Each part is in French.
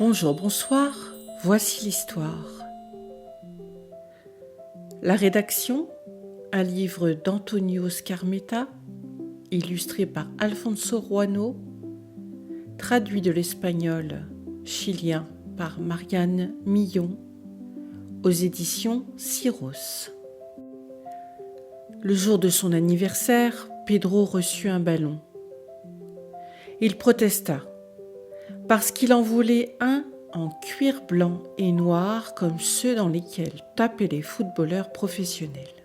Bonjour, bonsoir, voici l'histoire. La rédaction, un livre d'Antonio Scarmetta, illustré par Alfonso Ruano, traduit de l'espagnol chilien par Marianne Millon, aux éditions Syros. Le jour de son anniversaire, Pedro reçut un ballon. Il protesta, parce qu'il en voulait un en cuir blanc et noir comme ceux dans lesquels tapaient les footballeurs professionnels.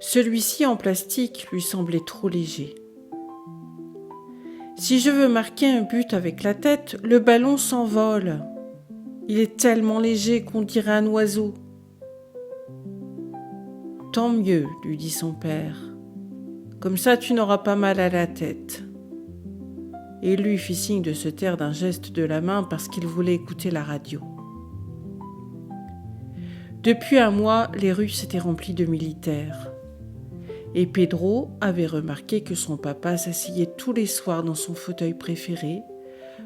Celui-ci en plastique lui semblait trop léger. Si je veux marquer un but avec la tête, le ballon s'envole. Il est tellement léger qu'on dirait un oiseau. Tant mieux, lui dit son père. Comme ça, tu n'auras pas mal à la tête. Et il lui fit signe de se taire d'un geste de la main parce qu'il voulait écouter la radio. Depuis un mois, les rues s'étaient remplies de militaires. Et Pedro avait remarqué que son papa s'asseyait tous les soirs dans son fauteuil préféré,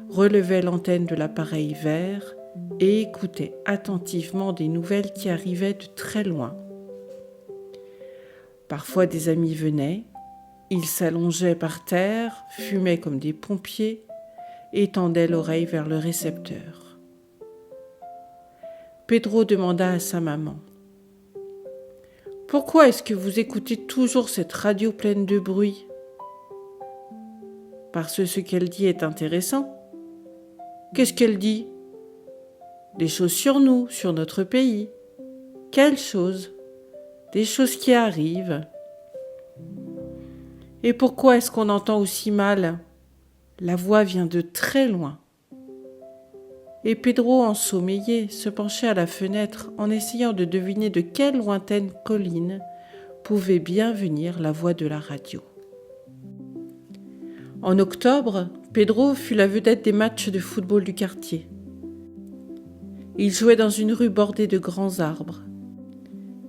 relevait l'antenne de l'appareil vert et écoutait attentivement des nouvelles qui arrivaient de très loin. Parfois des amis venaient, ils s'allongeaient par terre, fumaient comme des pompiers et tendaient l'oreille vers le récepteur. Pedro demanda à sa maman : « Pourquoi est-ce que vous écoutez toujours cette radio pleine de bruit ? » ?»« Parce que ce qu'elle dit est intéressant. »« Qu'est-ce qu'elle dit ? » ?»« Des choses sur nous, sur notre pays. »« Quelles choses ? » ?»« Des choses qui arrivent. » « Et pourquoi est-ce qu'on entend aussi mal ? La voix vient de très loin. » Et Pedro, ensommeillé, se penchait à la fenêtre en essayant de deviner de quelle lointaine colline pouvait bien venir la voix de la radio. En octobre, Pedro fut la vedette des matchs de football du quartier. Il jouait dans une rue bordée de grands arbres.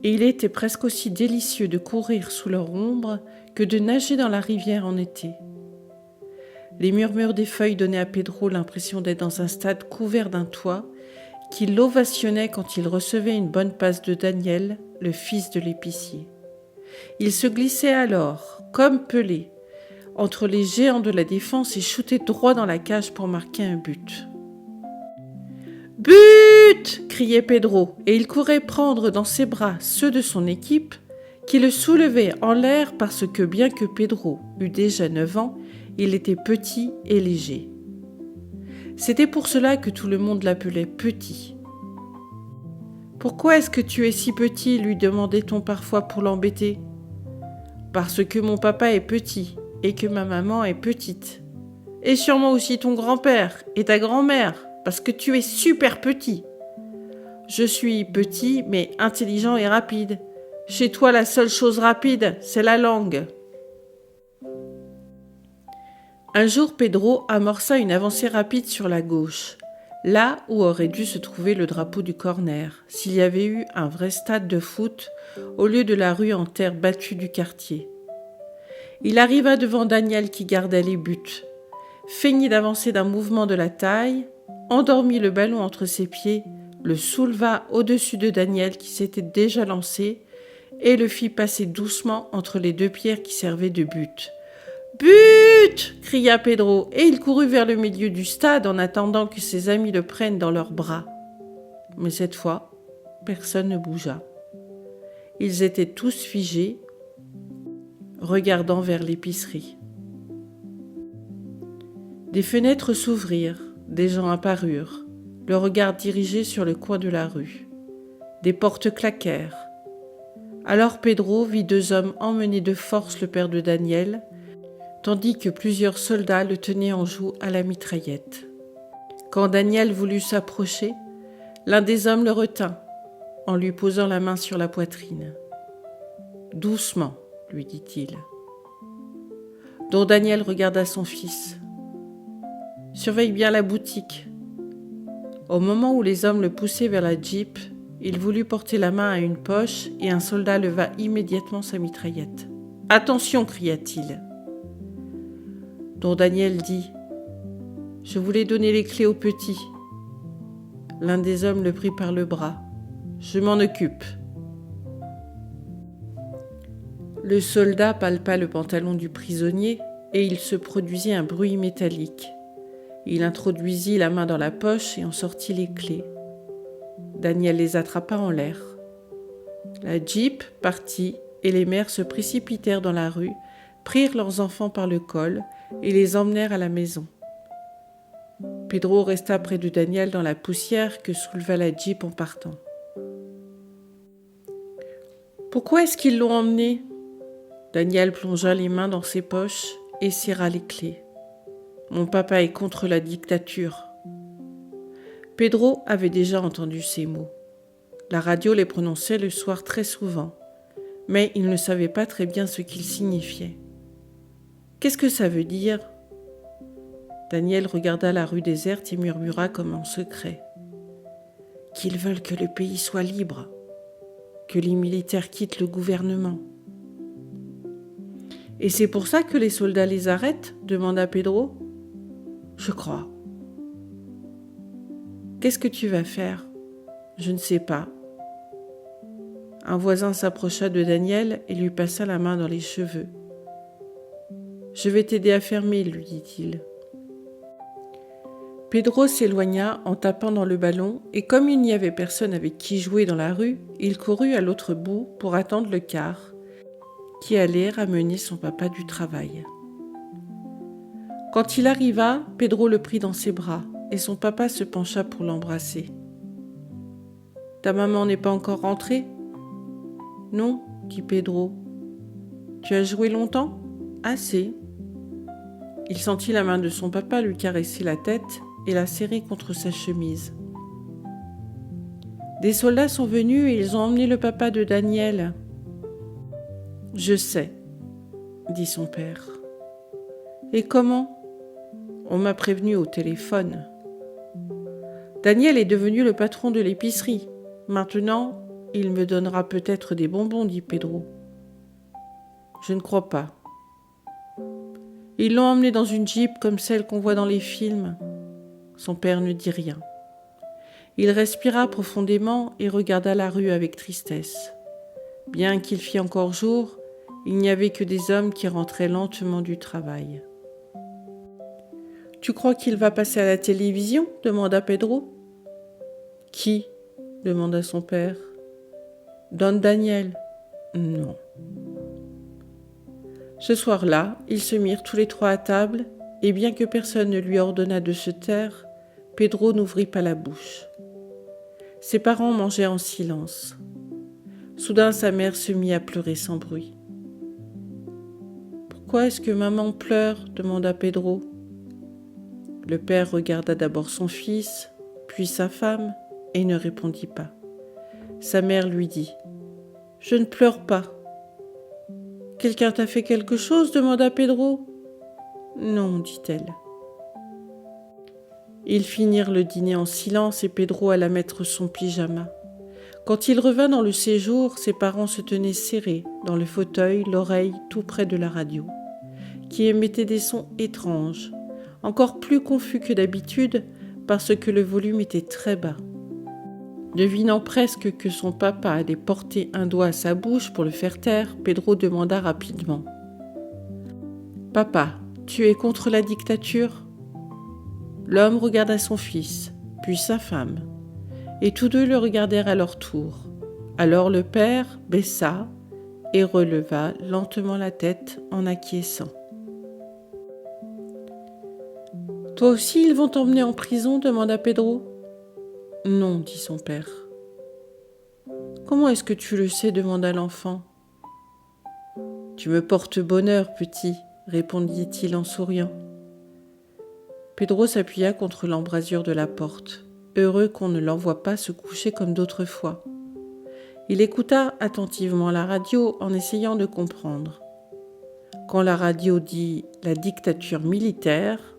Et il était presque aussi délicieux de courir sous leur ombre que de nager dans la rivière en été. Les murmures des feuilles donnaient à Pedro l'impression d'être dans un stade couvert d'un toit qui l'ovationnait quand il recevait une bonne passe de Daniel, le fils de l'épicier. Il se glissait alors, comme Pelé, entre les géants de la défense et shootait droit dans la cage pour marquer un but. « But !» criait Pedro, et il courait prendre dans ses bras ceux de son équipe qui le soulevaient en l'air parce que bien que Pedro eût déjà 9 ans, il était petit et léger. C'était pour cela que tout le monde l'appelait Petit. « Pourquoi est-ce que tu es si petit ?» lui demandait-on parfois pour l'embêter. « Parce que mon papa est petit et que ma maman est petite. Et sûrement aussi ton grand-père et ta grand-mère, parce que tu es super petit. Je suis petit mais intelligent et rapide. Chez toi, la seule chose rapide, c'est la langue. » Un jour, Pedro amorça une avancée rapide sur la gauche, là où aurait dû se trouver le drapeau du corner, s'il y avait eu un vrai stade de foot au lieu de la rue en terre battue du quartier. Il arriva devant Daniel qui gardait les buts, feignit d'avancer d'un mouvement de la taille, endormit le ballon entre ses pieds, le souleva au-dessus de Daniel qui s'était déjà lancé et le fit passer doucement entre les deux pierres qui servaient de but. « But !» cria Pedro, et il courut vers le milieu du stade en attendant que ses amis le prennent dans leurs bras. Mais cette fois, personne ne bougea. Ils étaient tous figés, regardant vers l'épicerie. Des fenêtres s'ouvrirent, des gens apparurent, le regard dirigé sur le coin de la rue. Des portes claquèrent. Alors Pedro vit 2 hommes emmener de force le père de Daniel, tandis que plusieurs soldats le tenaient en joue à la mitraillette. Quand Daniel voulut s'approcher, l'un des hommes le retint, en lui posant la main sur la poitrine. « Doucement, » lui dit-il. Don Daniel regarda son fils. « Surveille bien la boutique. » Au moment où les hommes le poussaient vers la Jeep, il voulut porter la main à une poche et un soldat leva immédiatement sa mitraillette. « Attention !» cria-t-il. Don Daniel dit : « Je voulais donner les clés au petit. » L'un des hommes le prit par le bras. « Je m'en occupe. » Le soldat palpa le pantalon du prisonnier et il se produisit un bruit métallique. Il introduisit la main dans la poche et en sortit les clés. Daniel les attrapa en l'air. La Jeep partit et les mères se précipitèrent dans la rue, prirent leurs enfants par le col et les emmenèrent à la maison. Pedro resta près de Daniel dans la poussière que souleva la Jeep en partant. « Pourquoi est-ce qu'ils l'ont emmené ?» Daniel plongea les mains dans ses poches et serra les clés. « Mon papa est contre la dictature. » Pedro avait déjà entendu ces mots. La radio les prononçait le soir très souvent, mais il ne savait pas très bien ce qu'ils signifiaient. « Qu'est-ce que ça veut dire ?» Daniel regarda la rue déserte et murmura comme en secret. « Qu'ils veulent que le pays soit libre, que les militaires quittent le gouvernement. » « Et c'est pour ça que les soldats les arrêtent ?» demanda Pedro. « Je crois. »« Qu'est-ce que tu vas faire ?»« Je ne sais pas. » Un voisin s'approcha de Daniel et lui passa la main dans les cheveux. « Je vais t'aider à fermer, lui dit-il. » Pedro s'éloigna en tapant dans le ballon et comme il n'y avait personne avec qui jouer dans la rue, il courut à l'autre bout pour attendre le car qui allait ramener son papa du travail. Quand il arriva, Pedro le prit dans ses bras et son papa se pencha pour l'embrasser. « Ta maman n'est pas encore rentrée ?»« Non, » dit Pedro. « Tu as joué longtemps ? » ?»« Assez. » Il sentit la main de son papa lui caresser la tête et la serrer contre sa chemise. « Des soldats sont venus et ils ont emmené le papa de Daniel. »« Je sais, » dit son père. « Et comment ? On m'a prévenu au téléphone. Daniel est devenu le patron de l'épicerie. Maintenant, il me donnera peut-être des bonbons, dit Pedro. Je ne crois pas. Ils l'ont emmené dans une Jeep comme celle qu'on voit dans les films. Son père ne dit rien. Il respira profondément et regarda la rue avec tristesse. Bien qu'il fît encore jour, il n'y avait que des hommes qui rentraient lentement du travail. « Tu crois qu'il va passer à la télévision ?» demanda Pedro. « Qui ?» demanda son père. « Don Daniel. »« Non. » Ce soir-là, ils se mirent tous les trois à table, et bien que personne ne lui ordonnât de se taire, Pedro n'ouvrit pas la bouche. Ses parents mangeaient en silence. Soudain, sa mère se mit à pleurer sans bruit. « Pourquoi est-ce que maman pleure ?» demanda Pedro. Le père regarda d'abord son fils, puis sa femme, et ne répondit pas. Sa mère lui dit « Je ne pleure pas. »« Quelqu'un t'a fait quelque chose ?» demanda Pedro. « Non, dit-elle. » Ils finirent le dîner en silence et Pedro alla mettre son pyjama. Quand il revint dans le séjour, ses parents se tenaient serrés dans le fauteuil, l'oreille tout près de la radio, qui émettait des sons étranges, encore plus confus que d'habitude parce que le volume était très bas. Devinant presque que son papa allait porter un doigt à sa bouche pour le faire taire, Pedro demanda rapidement « Papa, tu es contre la dictature ?» L'homme regarda son fils, puis sa femme, et tous deux le regardèrent à leur tour. Alors le père baissa et releva lentement la tête en acquiesçant. « Toi aussi, ils vont t'emmener en prison ?» demanda Pedro. « Non, dit son père. »« Comment est-ce que tu le sais ?» demanda l'enfant. « Tu me portes bonheur, petit, » répondit-il en souriant. Pedro s'appuya contre l'embrasure de la porte, heureux qu'on ne l'envoie pas se coucher comme d'autres fois. Il écouta attentivement la radio en essayant de comprendre. Quand la radio dit « la dictature militaire »,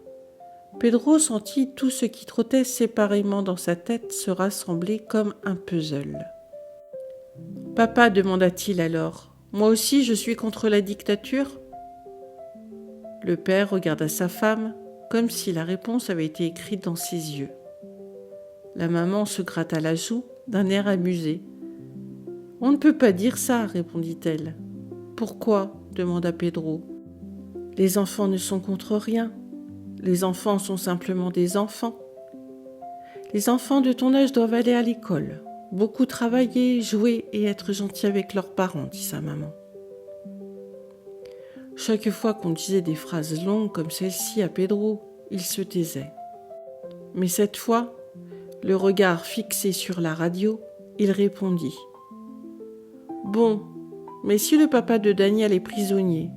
Pedro sentit tout ce qui trottait séparément dans sa tête se rassembler comme un puzzle. « Papa, demanda-t-il alors, moi aussi je suis contre la dictature ?» Le père regarda sa femme, comme si la réponse avait été écrite dans ses yeux. La maman se gratta la joue d'un air amusé. « On ne peut pas dire ça, répondit-elle. « Pourquoi ?» demanda Pedro. « Les enfants ne sont contre rien. Les enfants sont simplement des enfants. Les enfants de ton âge doivent aller à l'école, beaucoup travailler, jouer et être gentils avec leurs parents, dit sa maman. » Chaque fois qu'on disait des phrases longues comme celle-ci à Pedro, il se taisait. Mais cette fois, le regard fixé sur la radio, il répondit. « Bon, mais si le papa de Daniel est prisonnier,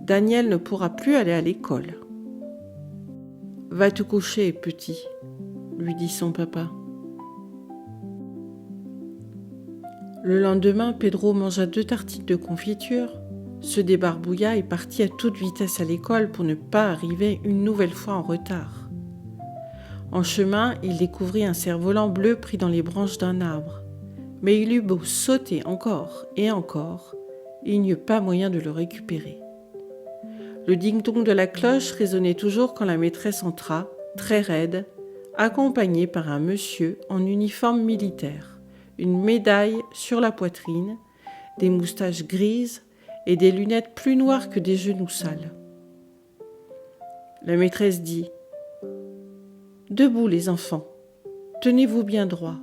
Daniel ne pourra plus aller à l'école. »« Va te coucher, petit, » lui dit son papa. Le lendemain, Pedro mangea 2 tartines de confiture, se débarbouilla et partit à toute vitesse à l'école pour ne pas arriver une nouvelle fois en retard. En chemin, il découvrit un cerf-volant bleu pris dans les branches d'un arbre. Mais il eut beau sauter encore, il n'y eut pas moyen de le récupérer. Le ding-dong de la cloche résonnait toujours quand la maîtresse entra, très raide, accompagnée par un monsieur en uniforme militaire, une médaille sur la poitrine, des moustaches grises et des lunettes plus noires que des genoux sales. La maîtresse dit « Debout les enfants, tenez-vous bien droit. »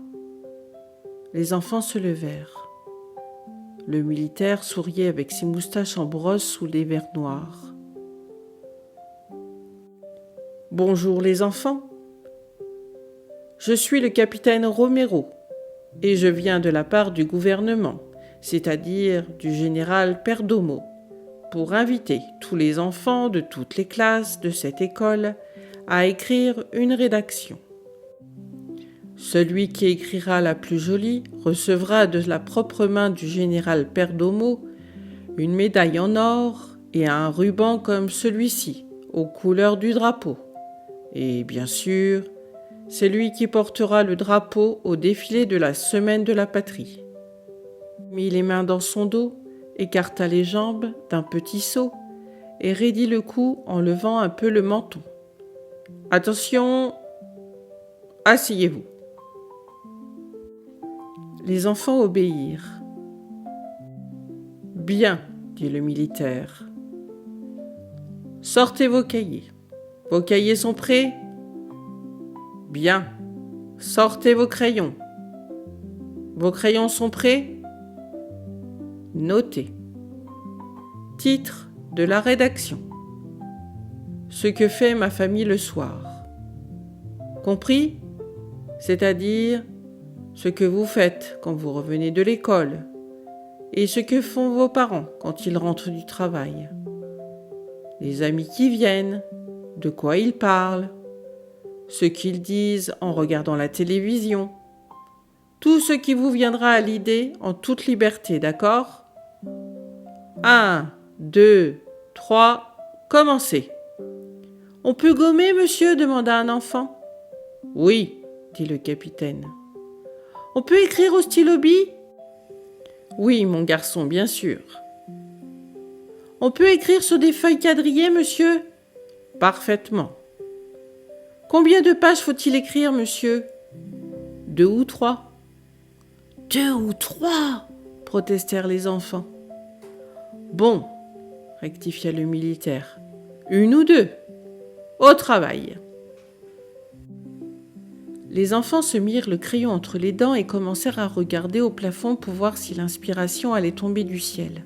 Les enfants se levèrent. Le militaire souriait avec ses moustaches en brosse sous les verres noirs. « Bonjour les enfants. Je suis le capitaine Romero et je viens de la part du gouvernement, c'est-à-dire du général Perdomo, pour inviter tous les enfants de toutes les classes de cette école à écrire une rédaction. Celui qui écrira la plus jolie recevra de la propre main du général Perdomo une médaille en or et un ruban comme celui-ci, aux couleurs du drapeau. Et bien sûr, c'est lui qui portera le drapeau au défilé de la Semaine de la Patrie. » Mit les mains dans son dos, écarta les jambes d'un petit saut et raidit le cou en levant un peu le menton. « Attention, asseyez-vous. » Les enfants obéirent. « Bien, » dit le militaire. « Sortez vos cahiers. Vos cahiers sont prêts ? Bien. Sortez vos crayons. Vos crayons sont prêts ? Notez. Titre de la rédaction. Ce que fait ma famille le soir. Compris ? C'est-à-dire ce que vous faites quand vous revenez de l'école et ce que font vos parents quand ils rentrent du travail. Les amis qui viennent, de quoi ils parlent, ce qu'ils disent en regardant la télévision. Tout ce qui vous viendra à l'idée en toute liberté, d'accord ? 1, 2, 3, commencez. « On peut gommer, monsieur ?» demanda un enfant. « Oui, » dit le capitaine. « On peut écrire au stylo-bille ? » « Oui, mon garçon, bien sûr. »« On peut écrire sur des feuilles quadrillées, monsieur ? » ?»« Parfaitement. »« Combien de pages faut-il écrire, monsieur ? » « 2 ou 3. »« 2 ou 3 » protestèrent les enfants. « Bon, » rectifia le militaire. « 1 ou 2. Au travail. » Les enfants se mirent le crayon entre les dents et commencèrent à regarder au plafond pour voir si l'inspiration allait tomber du ciel.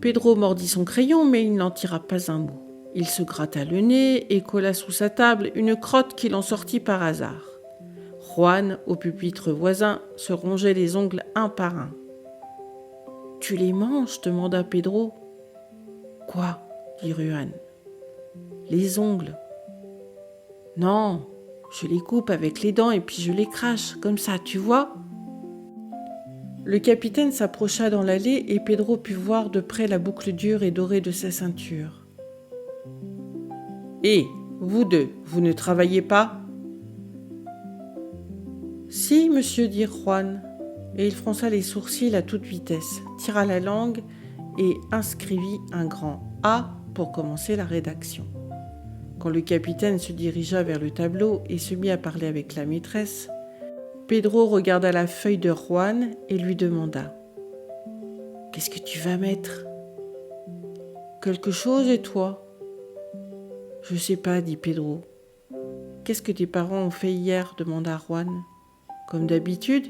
Pedro mordit son crayon, mais il n'en tira pas un mot. Il se gratta le nez et colla sous sa table une crotte qu'il en sortit par hasard. Juan, au pupitre voisin, se rongeait les ongles un par un. « Tu les manges ?» demanda Pedro. « Quoi ?» dit Juan. « Les ongles. »« Non, je les coupe avec les dents et puis je les crache, comme ça, tu vois ?» Le capitaine s'approcha dans l'allée et Pedro put voir de près la boucle dure et dorée de sa ceinture. « Et, vous deux, vous ne travaillez pas ?»« Si, monsieur, dit Juan. » Et il fronça les sourcils à toute vitesse, tira la langue et inscrivit un grand A pour commencer la rédaction. Quand le capitaine se dirigea vers le tableau et se mit à parler avec la maîtresse, Pedro regarda la feuille de Juan et lui demanda « Qu'est-ce que tu vas mettre ?»« Quelque chose et toi ?»« Je sais pas, dit Pedro. »« Qu'est-ce que tes parents ont fait hier ?» demanda Juan. « Comme d'habitude.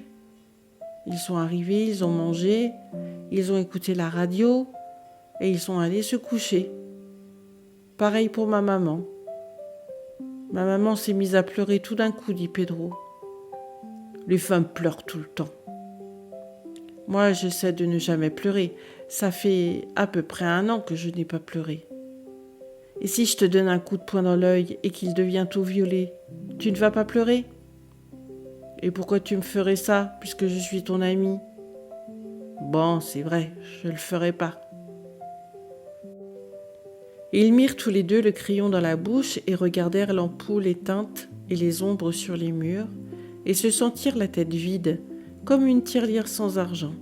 Ils sont arrivés, ils ont mangé, ils ont écouté la radio et ils sont allés se coucher. Pareil pour ma maman. » Ma maman s'est mise à pleurer tout d'un coup, dit Pedro. Les femmes pleurent tout le temps. Moi, j'essaie de ne jamais pleurer. Ça fait à peu près 1 an que je n'ai pas pleuré. Et si je te donne un coup de poing dans l'œil et qu'il devient tout violet, tu ne vas pas pleurer ? Et pourquoi tu me ferais ça, puisque je suis ton ami ? Bon, c'est vrai, je le ferai pas. Ils mirent tous les deux le crayon dans la bouche et regardèrent l'ampoule éteinte et les ombres sur les murs, et se sentirent la tête vide, comme une tirelire sans argent.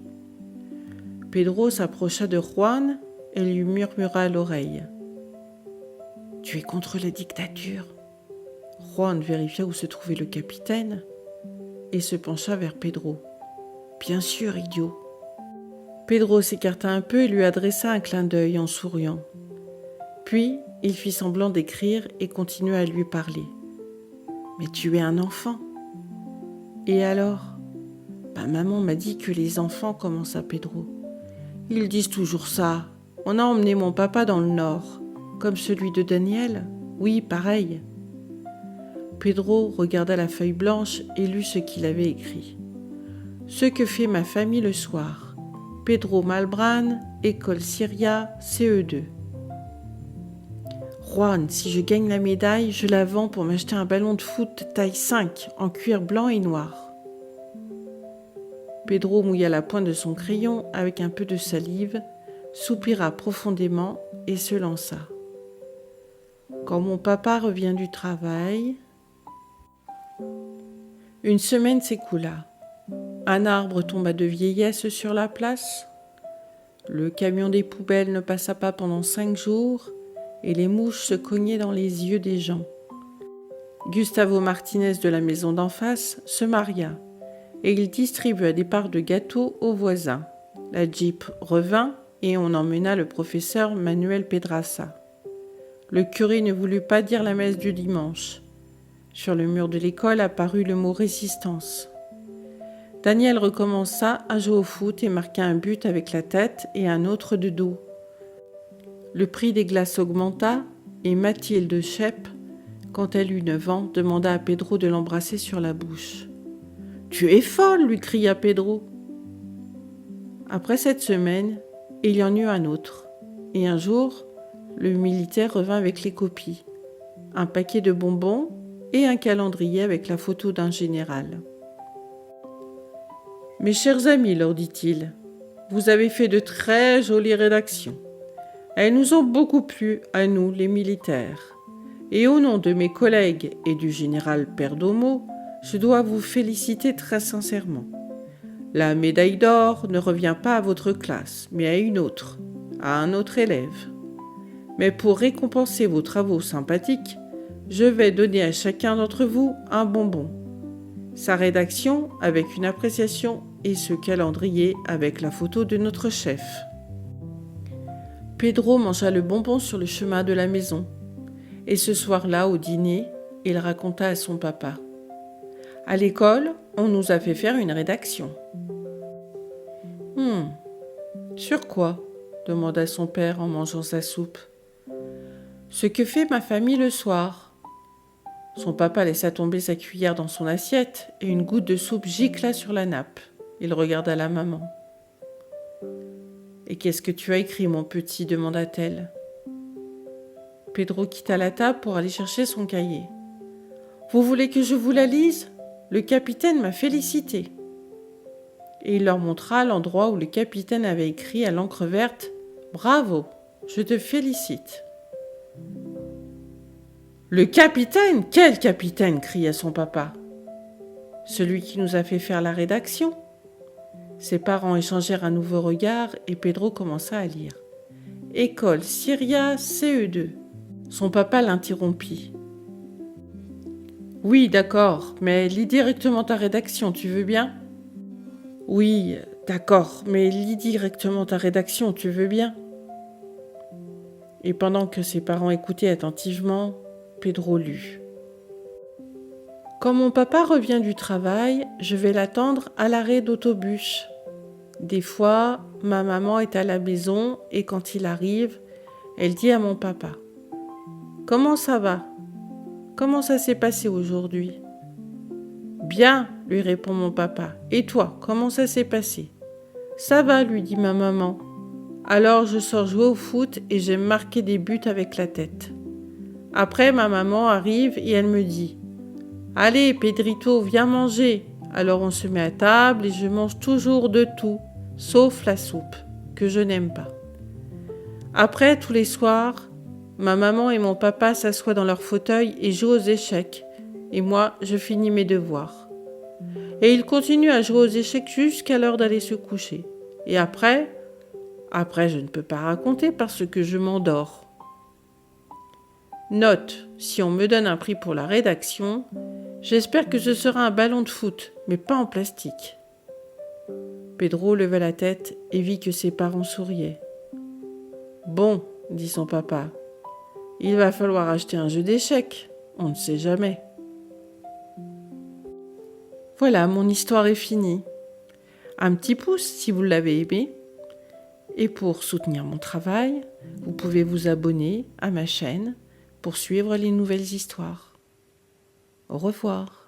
Pedro s'approcha de Juan et lui murmura à l'oreille. « Tu es contre la dictature ?» Juan vérifia où se trouvait le capitaine et se pencha vers Pedro. « Bien sûr, idiot !» Pedro s'écarta un peu et lui adressa un clin d'œil en souriant. Puis, il fit semblant d'écrire et continua à lui parler. « Mais tu es un enfant. » « Et alors ? Maman m'a dit que les enfants, commença Pedro. Ils disent toujours ça. On a emmené mon papa dans le Nord, comme celui de Daniel. Oui, pareil. » Pedro regarda la feuille blanche et lut ce qu'il avait écrit. « Ce que fait ma famille le soir. Pedro Malbran, école Syria, CE2. » Juan, si je gagne la médaille, je la vends pour m'acheter un ballon de foot taille 5 en cuir blanc et noir. Pedro mouilla la pointe de son crayon avec un peu de salive, soupira profondément et se lança. Quand mon papa revient du travail... Une semaine s'écoula. Un arbre tomba de vieillesse sur la place. Le camion des poubelles ne passa pas pendant 5 jours et les mouches se cognaient dans les yeux des gens. Gustavo Martinez de la maison d'en face se maria et il distribua des parts de gâteaux aux voisins. La Jeep revint et on emmena le professeur Manuel Pedraza. Le curé ne voulut pas dire la messe du dimanche. Sur le mur de l'école apparut le mot « résistance ». Daniel recommença à jouer au foot et marqua un but avec la tête et un autre de dos. Le prix des glaces augmenta et Mathilde Shep, quand elle eut 9 ans, demanda à Pedro de l'embrasser sur la bouche. « Tu es folle !» lui cria Pedro. Après cette semaine, il y en eut un autre. Et un jour, le militaire revint avec les copies, un paquet de bonbons et un calendrier avec la photo d'un général. « Mes chers amis, leur dit-il, vous avez fait de très jolies rédactions. Elles nous ont beaucoup plu à nous, les militaires. Et au nom de mes collègues et du général Perdomo, je dois vous féliciter très sincèrement. La médaille d'or ne revient pas à votre classe, mais à une autre, à un autre élève. Mais pour récompenser vos travaux sympathiques, je vais donner à chacun d'entre vous un bonbon. Sa rédaction avec une appréciation et ce calendrier avec la photo de notre chef. » Pedro mangea le bonbon sur le chemin de la maison. Et ce soir-là, au dîner, il raconta à son papa. « À l'école, on nous a fait faire une rédaction. » « Sur quoi ?» demanda son père en mangeant sa soupe. « Ce que fait ma famille le soir. » Son papa laissa tomber sa cuillère dans son assiette et une goutte de soupe gicla sur la nappe. Il regarda la maman. « Et qu'est-ce que tu as écrit, mon petit ?» demanda-t-elle. Pedro quitta la table pour aller chercher son cahier. « Vous voulez que je vous la lise ? Le capitaine m'a félicité. » Et il leur montra l'endroit où le capitaine avait écrit à l'encre verte « Bravo, je te félicite. » « Le capitaine ? Quel capitaine ?» cria son papa. « Celui qui nous a fait faire la rédaction. » Ses parents échangèrent un nouveau regard et Pedro commença à lire. « École Syria CE2. Son papa l'interrompit. Oui, d'accord, mais lis directement ta rédaction, tu veux bien ? Oui, d'accord, mais lis directement ta rédaction, tu veux bien ? Et pendant que ses parents écoutaient attentivement, Pedro lut. Quand mon papa revient du travail, je vais l'attendre à l'arrêt d'autobus. Des fois, ma maman est à la maison et quand il arrive, elle dit à mon papa : « Comment ça va ? Comment ça s'est passé aujourd'hui ? » « Bien, lui répond mon papa. Et toi, comment ça s'est passé ? » « Ça va, lui dit ma maman. Alors je sors jouer au foot et j'aime marquer des buts avec la tête. Après, ma maman arrive et elle me dit : « Allez, Pedrito, viens manger. » Alors on se met à table et je mange toujours de tout, sauf la soupe, que je n'aime pas. Après, tous les soirs, ma maman et mon papa s'assoient dans leur fauteuil et jouent aux échecs. Et moi, je finis mes devoirs. Et ils continuent à jouer aux échecs jusqu'à l'heure d'aller se coucher. Et après, je ne peux pas raconter parce que je m'endors. Note, si on me donne un prix pour la rédaction, j'espère que ce sera un ballon de foot, mais pas en plastique. Pedro leva la tête et vit que ses parents souriaient. Bon, dit son papa, il va falloir acheter un jeu d'échecs, on ne sait jamais. Voilà, mon histoire est finie. Un petit pouce si vous l'avez aimé. Et pour soutenir mon travail, vous pouvez vous abonner à ma chaîne pour suivre les nouvelles histoires. Au revoir.